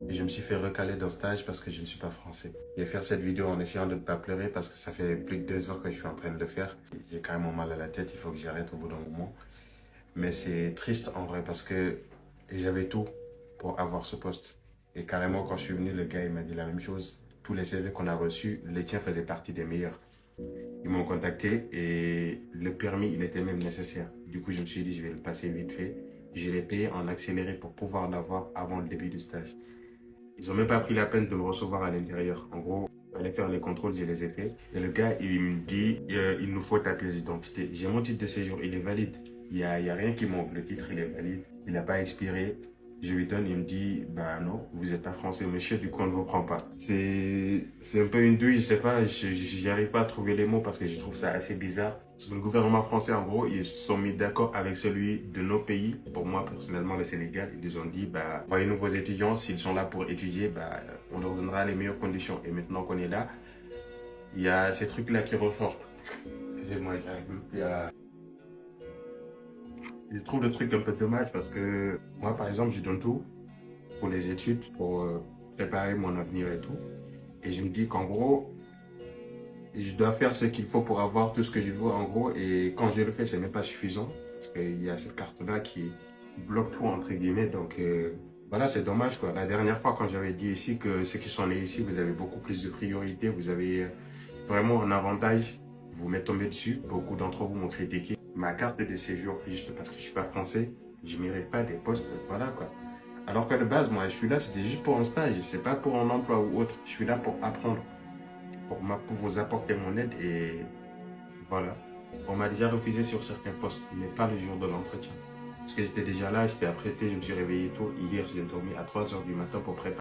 Et je me suis fait recaler d'un stage parce que je ne suis pas français. Je vais faire cette vidéo en essayant de ne pas pleurer parce que ça fait plus de 2 heures que je suis en train de le faire. J'ai carrément mal à la tête, il faut que j'arrête au bout d'un moment. Mais c'est triste en vrai parce que j'avais tout pour avoir ce poste. Et carrément, quand je suis venu, le gars il m'a dit la même chose. Tous les CV qu'on a reçus, les tiens faisaient partie des meilleurs. Ils m'ont contacté et le permis, il était même nécessaire. Du coup, je me suis dit, je vais le passer vite fait. Je l'ai payé en accéléré pour pouvoir l'avoir avant le début du stage. Ils n'ont même pas pris la peine de me recevoir à l'intérieur. En gros, aller faire les contrôles, je les ai faits. Et le gars, il me dit, il nous faut ta pièce d'identité. J'ai mon titre de séjour, il est valide. Il y a rien qui manque. Le titre, il est valide. Il n'a pas expiré. Je lui donne, il me dit, bah non, vous n'êtes pas français, monsieur, du coup, on ne vous prend pas. C'est un peu une douille, je sais pas, j'y arrive pas à trouver les mots parce que je trouve ça assez bizarre. Parce que le gouvernement français, en gros, ils se sont mis d'accord avec celui de nos pays. Pour moi, personnellement, le Sénégal, ils ont dit, bah, voyez-nous vos étudiants, s'ils sont là pour étudier, bah, on leur donnera les meilleures conditions. Et maintenant qu'on est là, il y a ces trucs-là qui ressortent. Excusez-moi, j'arrive même plus à... Je trouve le truc un peu dommage parce que moi, par exemple, je donne tout pour les études, pour préparer mon avenir et tout. Et je me dis qu'en gros, je dois faire ce qu'il faut pour avoir tout ce que je veux en gros. Et quand je le fais, c'est même pas suffisant. Parce qu'il y a cette carte-là qui bloque tout entre guillemets. Donc voilà, c'est dommage quoi. La dernière fois, quand j'avais dit ici que ceux qui sont nés ici, vous avez beaucoup plus de priorité, vous avez vraiment un avantage, vous m'êtes tombé dessus. Beaucoup d'entre vous m'ont critiqué. Ma carte de séjour, juste parce que je suis pas français, je mérite pas des postes, voilà quoi. Alors que de base, moi, je suis là, c'était juste pour un stage, c'est pas pour un emploi ou autre. Je suis là pour apprendre, pour vous apporter mon aide et voilà. On m'a déjà refusé sur certains postes, mais pas le jour de l'entretien. Parce que j'étais déjà là, j'étais apprêté, je me suis réveillé tôt. Hier, j'ai dormi à 3 heures du matin pour préparer.